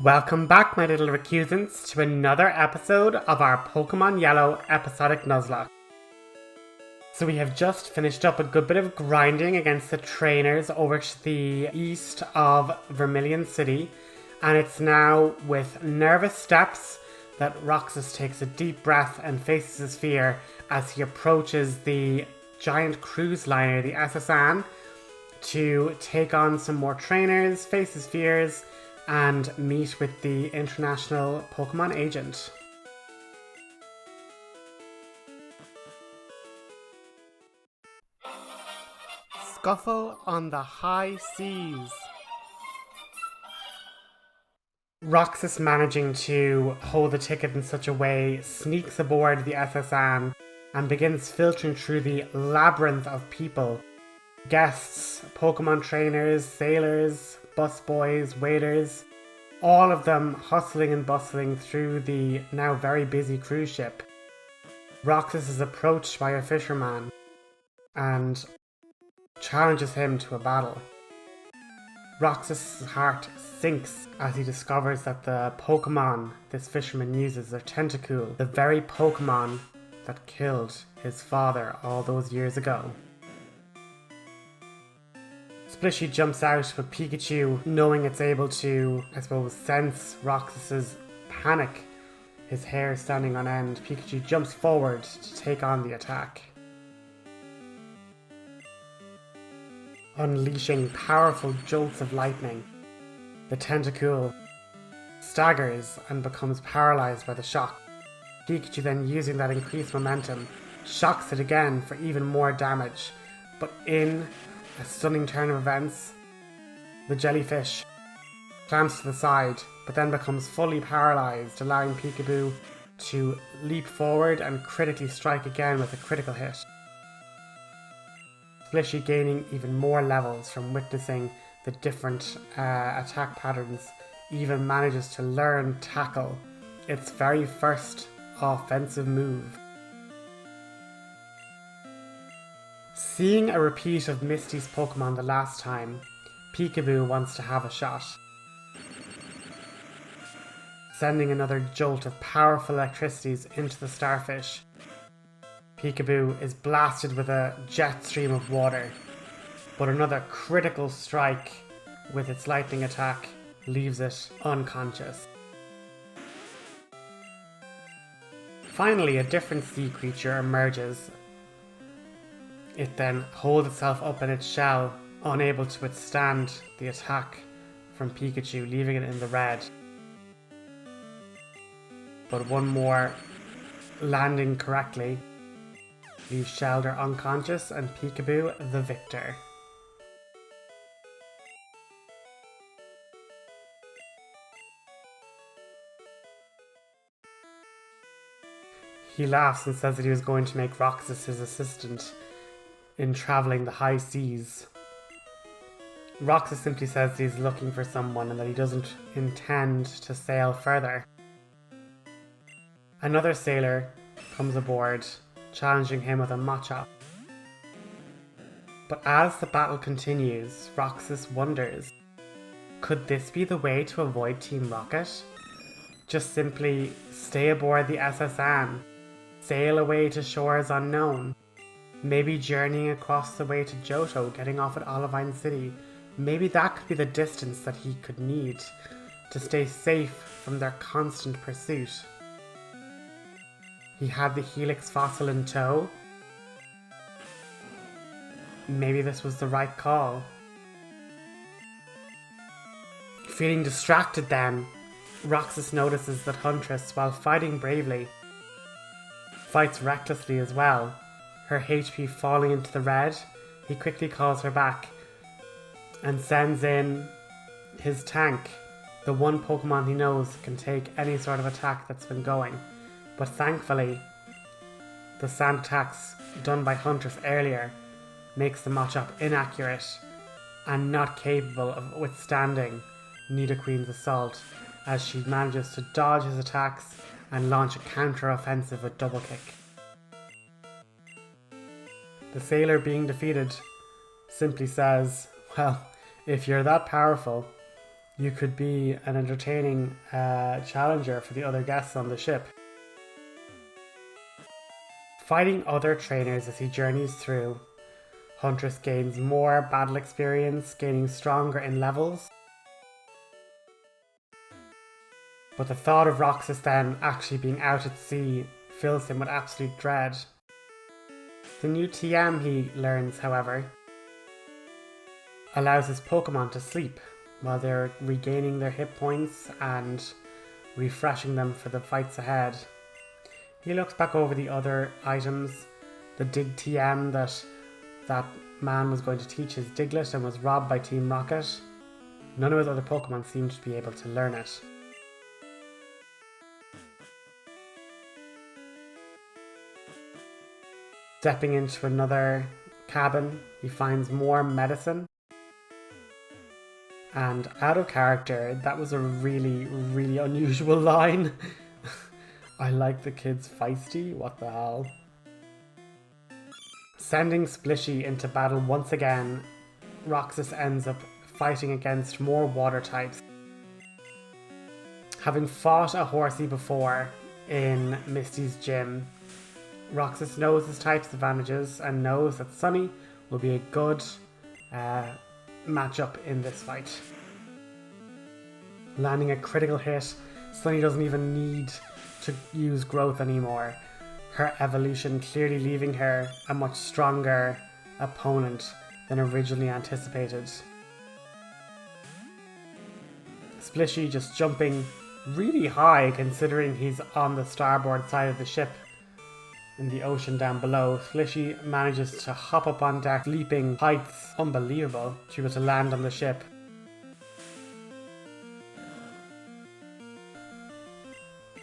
Welcome back, my little recusants, to another episode of our Pokemon Yellow episodic Nuzlocke. So we have just finished up a good bit of grinding against the trainers over to the east of Vermillion City, and it's now with nervous steps that Roxas takes a deep breath and faces his fear as he approaches the giant cruise liner, the SSN, to take on some more trainers, face his fears, and meet with the international Pokemon agent. Scuffle on the high seas. Roxas, managing to hold the ticket in such a way, sneaks aboard the SSN and begins filtering through the labyrinth of people. Guests, Pokemon trainers, sailors, busboys, waiters, all of them hustling and bustling through the now very busy cruise ship. Roxas is approached by a fisherman and challenges him to a battle. Roxas' heart sinks as he discovers that the Pokemon this fisherman uses are Tentacool, the very Pokemon that killed his father all those years ago. Splishy jumps out, but Pikachu, knowing it's able to, sense Roxas's panic, his hair standing on end, Pikachu jumps forward to take on the attack. Unleashing powerful jolts of lightning, the Tentacool staggers and becomes paralyzed by the shock. Pikachu, then using that increased momentum, shocks it again for even more damage, but in a stunning turn of events, the jellyfish clamps to the side, but then becomes fully paralyzed, allowing Peekaboo to leap forward and critically strike again with a critical hit. Splishy, gaining even more levels from witnessing the different attack patterns, even manages to learn Tackle, its very first offensive move. Seeing a repeat of Misty's Pokemon the last time, Peekaboo wants to have a shot. Sending another jolt of powerful electricities into the starfish, Peekaboo is blasted with a jet stream of water, but another critical strike with its lightning attack leaves it unconscious. Finally, a different sea creature emerges. It then holds itself up in its shell, unable to withstand the attack from Pikachu, leaving it in the red. But one more landing correctly leaves Shelder unconscious and Peekaboo the victor. He laughs and says that he was going to make Roxas his assistant in travelling the high seas. Roxas simply says he's looking for someone and that he doesn't intend to sail further. Another sailor comes aboard, challenging him with a Machop. But as the battle continues, Roxas wonders, could this be the way to avoid Team Rocket? Just simply stay aboard the SSN, sail away to shores unknown, maybe journeying across the way to Johto, getting off at Olivine City. Maybe that could be the distance that he could need to stay safe from their constant pursuit. He had the Helix fossil in tow. Maybe this was the right call. Feeling distracted then, Roxas notices that Huntress, while fighting bravely, fights recklessly as well. Her HP falling into the red, he quickly calls her back and sends in his tank, the one Pokemon he knows can take any sort of attack that's been going. But thankfully, the sand attacks done by Huntress earlier makes the Machop inaccurate and not capable of withstanding Nidoqueen's assault, as she manages to dodge his attacks and launch a counter-offensive with Double Kick. The sailor, being defeated, simply says, well, if you're that powerful, you could be an entertaining challenger for the other guests on the ship. Fighting other trainers as he journeys through, Huntress gains more battle experience, gaining stronger in levels. But the thought of Roxas then actually being out at sea fills him with absolute dread. The new TM he learns, however, allows his Pokemon to sleep while they're regaining their hit points and refreshing them for the fights ahead. He looks back over the other items, the Dig TM that man was going to teach his Diglett and was robbed by Team Rocket. None of his other Pokemon seemed to be able to learn it. Stepping into another cabin, he finds more medicine. And out of character, that was a really, really unusual line. I like the kid's feisty, what the hell. Sending Splishy into battle once again, Roxas ends up fighting against more water types. Having fought a Horsey before in Misty's gym, Roxas knows his type's advantages and knows that Sunny will be a good matchup in this fight. Landing a critical hit, Sunny doesn't even need to use growth anymore. Her evolution clearly leaving her a much stronger opponent than originally anticipated. Splishy just jumping really high considering he's on the starboard side of the ship in the ocean down below. Splishy manages to hop up on deck, leaping heights unbelievable to be able to land on the ship.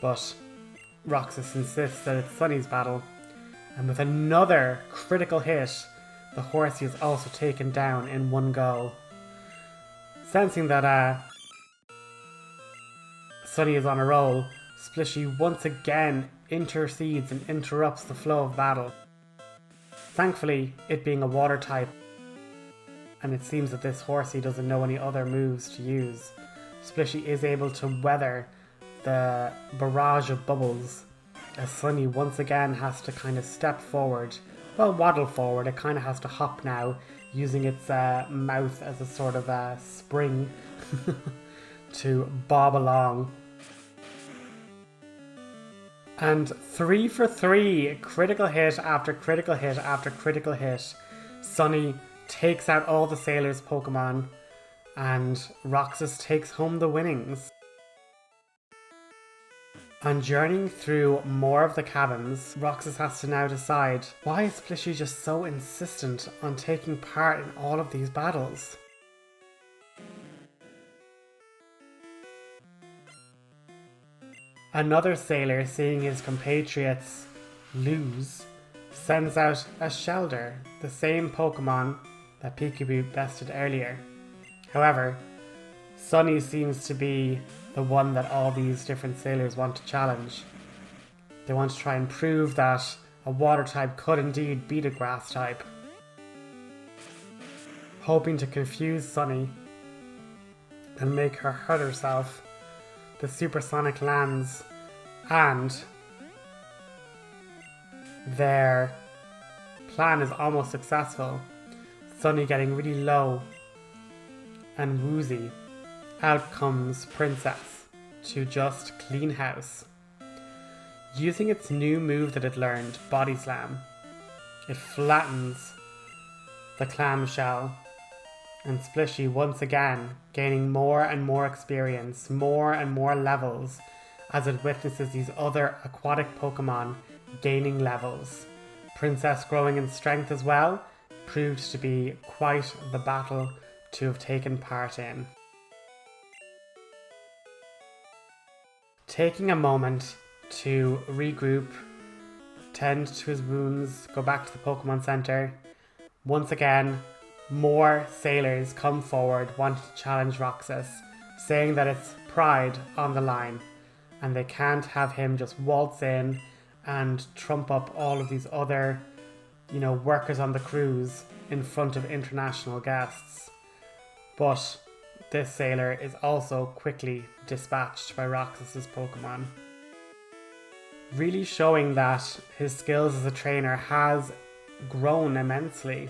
But Roxas insists that it's Sunny's battle, and with another critical hit, the Horsey is also taken down in one go. Sensing that Sunny is on a roll, Splishy once again intercedes and interrupts the flow of battle. Thankfully, it being a water type, and it seems that this Horsey doesn't know any other moves to use, Splishy is able to weather the barrage of bubbles as Sunny once again has to kind of step forward. Well, waddle forward, it kind of has to hop now, using its mouth as a sort of spring to bob along. And 3 for 3, critical hit after critical hit after critical hit. Sunny takes out all the Sailor's Pokemon, and Roxas takes home the winnings. On journeying through more of the cabins, Roxas has to now decide, why is Splishy just so insistent on taking part in all of these battles? Another sailor, seeing his compatriots lose, sends out a Shelder, the same Pokemon that Peekaboo bested earlier. However, Sunny seems to be the one that all these different sailors want to challenge. They want to try and prove that a water type could indeed beat a grass type. Hoping to confuse Sunny and make her hurt herself, the supersonic lands, and their plan is almost successful. Sunny getting really low and woozy. Out comes Princess to just clean house. Using its new move that it learned, Body Slam, it flattens the clamshell, and Splishy once again gaining more and more experience, more and more levels as it witnesses these other aquatic Pokemon gaining levels. Princess growing in strength as well, proved to be quite the battle to have taken part in. Taking a moment to regroup, tend to his wounds, go back to the Pokemon Center. Once again, more sailors come forward wanting to challenge Roxas, saying that it's pride on the line and they can't have him just waltz in and trump up all of these other, workers on the cruise in front of international guests. But This sailor is also quickly dispatched by Roxas's Pokemon, really showing that his skills as a trainer has grown immensely.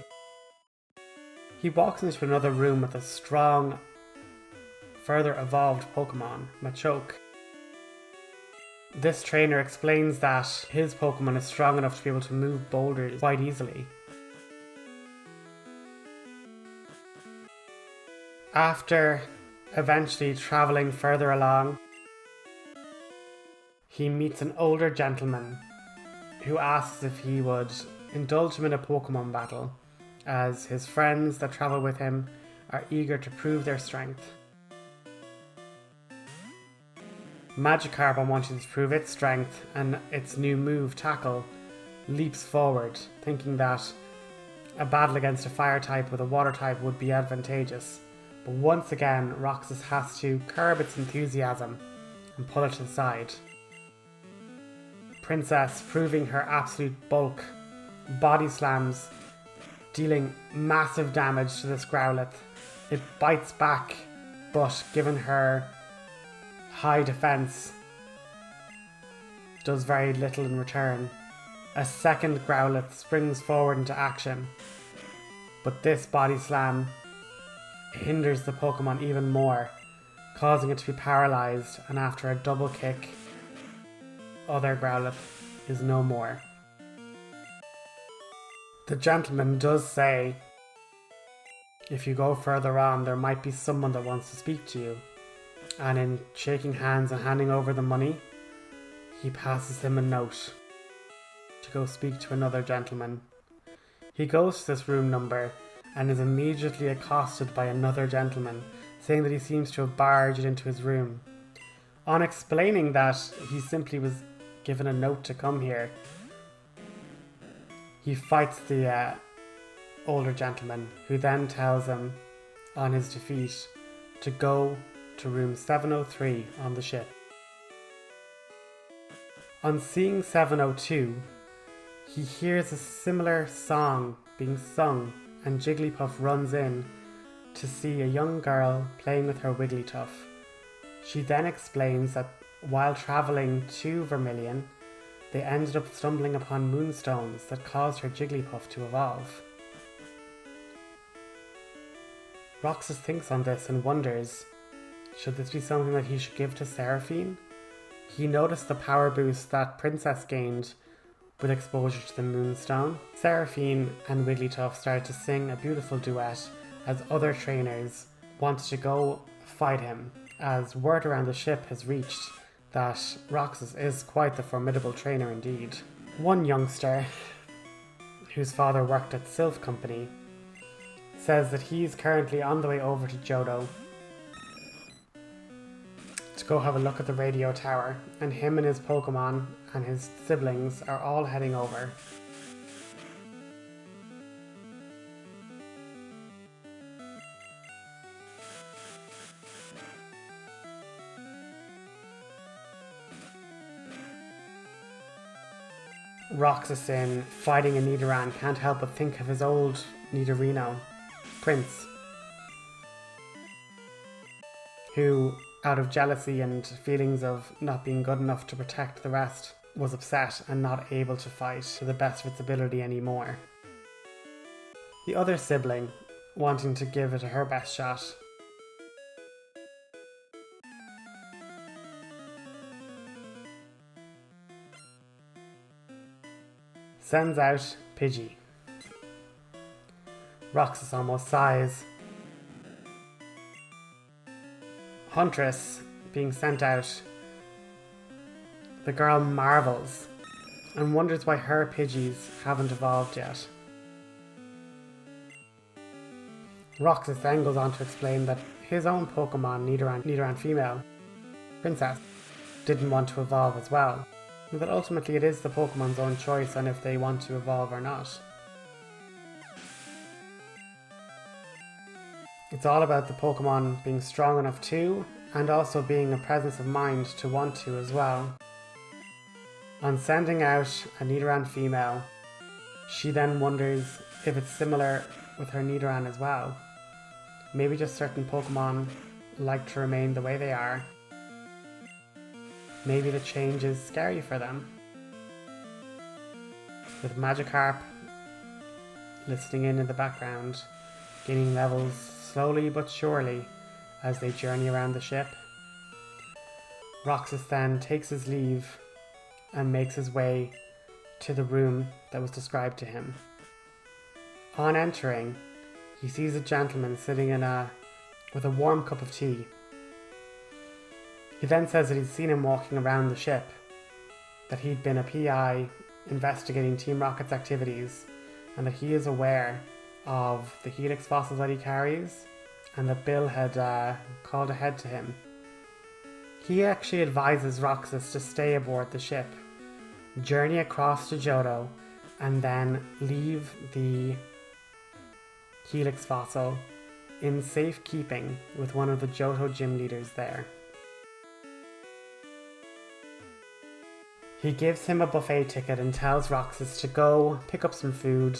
He walks into another room with a strong, further evolved Pokemon, Machoke. This trainer explains that his Pokemon is strong enough to be able to move boulders quite easily. After eventually travelling further along, he meets an older gentleman who asks if he would indulge him in a Pokemon battle, as his friends that travel with him are eager to prove their strength. Magikarp, on wanting to prove its strength and its new move, Tackle, leaps forward, thinking that a battle against a fire type with a water type would be advantageous. But once again, Roxas has to curb its enthusiasm and pull it to the side. Princess, proving her absolute bulk, body slams, dealing massive damage to this Growlithe. It bites back, but given her high defense, does very little in return. A second Growlithe springs forward into action, but this body slam hinders the Pokemon even more, causing it to be paralysed, and after a double kick, other Growlithe is no more. The gentleman does say, if you go further on, there might be someone that wants to speak to you. And in shaking hands and handing over the money, he passes him a note to go speak to another gentleman. He goes to this room number and is immediately accosted by another gentleman, saying that he seems to have barged into his room. On explaining that he simply was given a note to come here, he fights the older gentleman, who then tells him on his defeat to go to room 703 on the ship. On seeing 702, he hears a similar song being sung, and Jigglypuff runs in to see a young girl playing with her Wigglytuff. She then explains that while travelling to Vermillion, they ended up stumbling upon moonstones that caused her Jigglypuff to evolve. Roxas thinks on this and wonders, should this be something that he should give to Seraphine? He noticed the power boost that Princess gained with exposure to the Moonstone. Seraphine and Wigglytuff started to sing a beautiful duet as other trainers wanted to go fight him, as word around the ship has reached that Roxas is quite the formidable trainer indeed. One youngster, whose father worked at Sylph Company, says that he's currently on the way over to Johto to go have a look at the radio tower, and him and his Pokemon and his siblings are all heading over. Roxas, in fighting a Nidoran, can't help but think of his old Nidorino, Prince, who, out of jealousy and feelings of not being good enough to protect the rest, was upset and not able to fight to the best of its ability anymore. The other sibling, wanting to give it her best shot, sends out Pidgey. Roxas almost sighs. Huntress being sent out, the girl marvels and wonders why her Pidgeys haven't evolved yet. Roxas then goes on to explain that his own Pokemon, Nidoran female, Princess, didn't want to evolve as well, and that ultimately it is the Pokemon's own choice on if they want to evolve or not. It's all about the Pokemon being strong enough to, and also being a presence of mind to want to as well. On sending out a Nidoran female, she then wonders if it's similar with her Nidoran as well. Maybe just certain Pokemon like to remain the way they are. Maybe the change is scary for them. With Magikarp listening in the background, gaining levels slowly but surely as they journey around the ship. Roxas then takes his leave and makes his way to the room that was described to him. On entering, he sees a gentleman sitting with a warm cup of tea. He then says that he's seen him walking around the ship, that he'd been a PI investigating Team Rocket's activities, and that he is aware of the helix fossils that he carries, and that Bill had called ahead to him. He actually advises Roxas to stay aboard the ship, journey across to Johto, and then leave the helix fossil in safekeeping with one of the Johto gym leaders there. He gives him a buffet ticket and tells Roxas to go pick up some food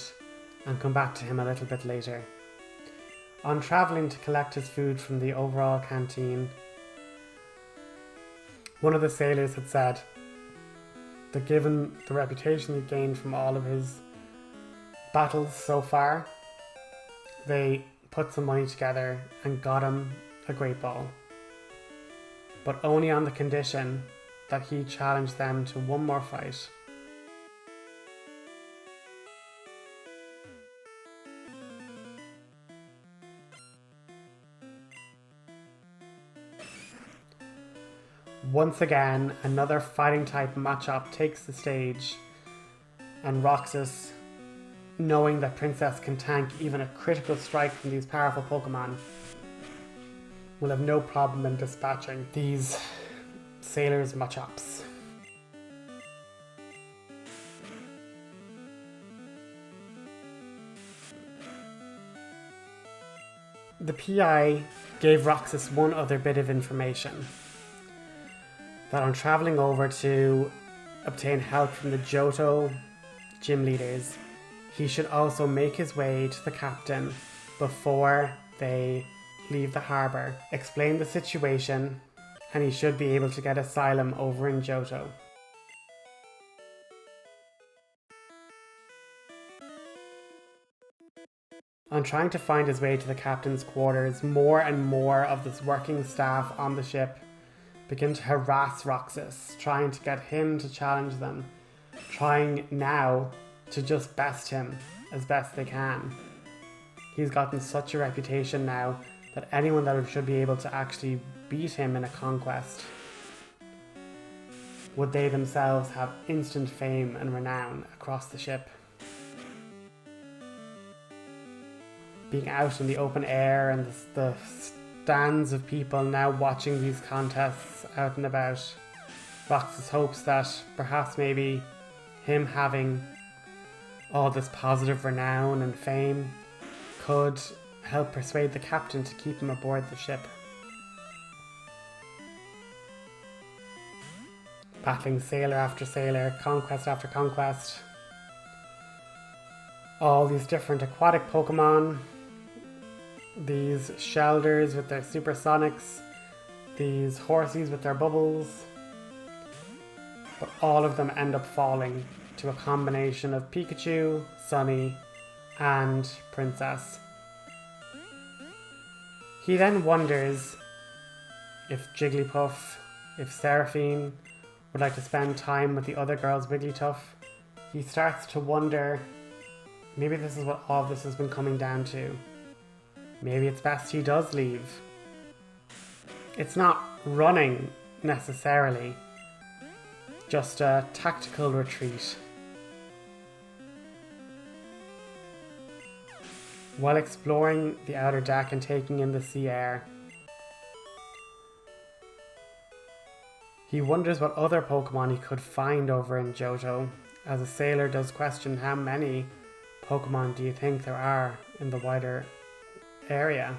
and come back to him a little bit later. On travelling to collect his food from the overall canteen, one of the sailors had said that given the reputation he gained from all of his battles so far, they put some money together and got him a great ball. But only on the condition that he challenged them to one more fight. Once again, another fighting type matchup takes the stage, and Roxas, knowing that Princess can tank even a critical strike from these powerful Pokemon, will have no problem in dispatching these sailors' matchups. The PI gave Roxas one other bit of information, that on travelling over to obtain help from the Johto gym leaders, he should also make his way to the captain before they leave the harbour, explain the situation, and he should be able to get Asylum over in Johto. On trying to find his way to the captain's quarters, more and more of this working staff on the ship begin to harass Roxas, trying to get him to challenge them, trying now to just best him as best they can. He's gotten such a reputation now that anyone that should be able to actually beat him in a conquest would they themselves have instant fame and renown across the ship. Being out in the open air and the stands of people now watching these contests out and about, Roxas hopes that perhaps maybe him having all this positive renown and fame could help persuade the captain to keep him aboard the ship. Battling sailor after sailor, conquest after conquest, all these different aquatic Pokemon, these Shelders with their supersonics, these Horsies with their bubbles, but all of them end up falling to a combination of Pikachu, Sunny, and Princess. He then wonders if Jigglypuff, if Seraphine would like to spend time with the other girls Wigglytuff. He starts to wonder, maybe this is what all of this has been coming down to. Maybe it's best he does leave. It's not running necessarily, just a tactical retreat. While exploring the outer deck and taking in the sea air, he wonders what other Pokemon he could find over in Johto, as a sailor does question how many Pokemon do you think there are in the wider area.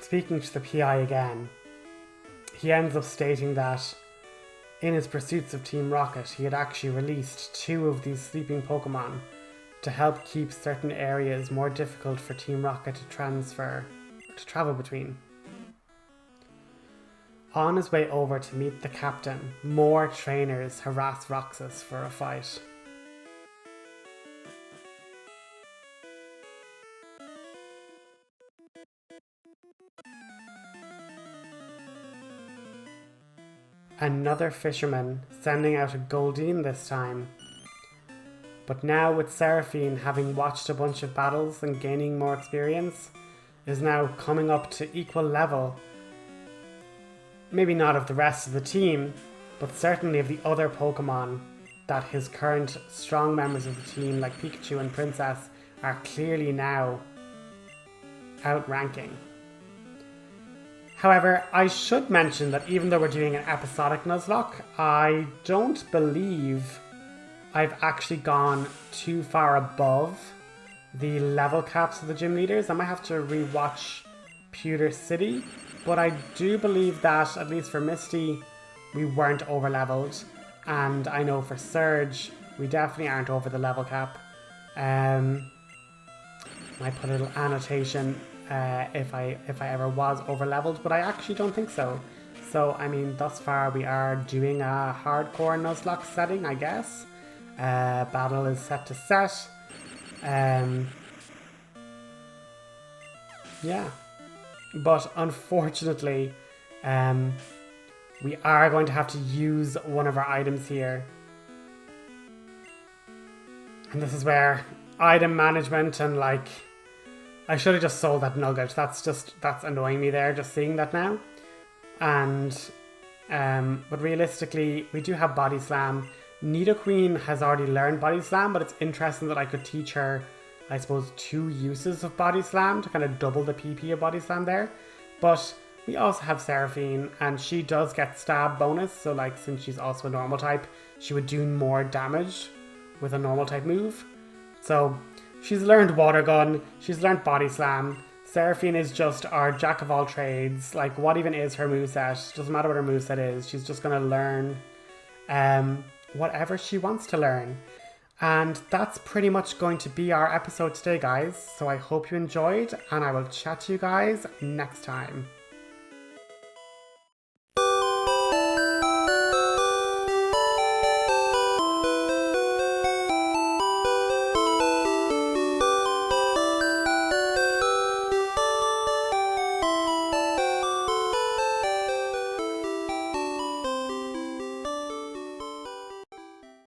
Speaking to the PI again, he ends up stating that in his pursuits of Team Rocket, he had actually released 2 of these sleeping Pokemon to help keep certain areas more difficult for Team Rocket to travel between. On his way over to meet the captain, more trainers harass Roxas for a fight. Another fisherman sending out a Goldine this time. But now with Seraphine having watched a bunch of battles and gaining more experience, is now coming up to equal level. Maybe not of the rest of the team, but certainly of the other Pokemon that his current strong members of the team like Pikachu and Princess are clearly now outranking. However, I should mention that even though we're doing an episodic Nuzlocke, I don't believe I've actually gone too far above the level caps of the gym leaders. I might have to rewatch Pewter City, but I do believe that, at least for Misty, we weren't over leveled. And I know for Surge, we definitely aren't over the level cap. Might put a little annotation if I ever was over leveled, but I actually don't think so. So I mean, thus far we are doing a hardcore Nuzlocke setting, I guess. Battle is set to set. Yeah, but unfortunately, we are going to have to use one of our items here, and this is where item management and like. I should have just sold that nugget. That's annoying me there, just seeing that now. And, but realistically, we do have Body Slam. Nidoqueen has already learned Body Slam, but it's interesting that I could teach her, I suppose, 2 uses of Body Slam to kind of double the PP of Body Slam there. But we also have Seraphine, and she does get stab bonus. So like, since she's also a normal type, she would do more damage with a normal type move. So she's learned Water Gun, she's learned Body Slam. Seraphine is just our jack of all trades. Like, what even is her moveset? Doesn't matter what her moveset is, she's just going to learn whatever she wants to learn. And that's pretty much going to be our episode today, guys. So I hope you enjoyed, and I will chat to you guys next time.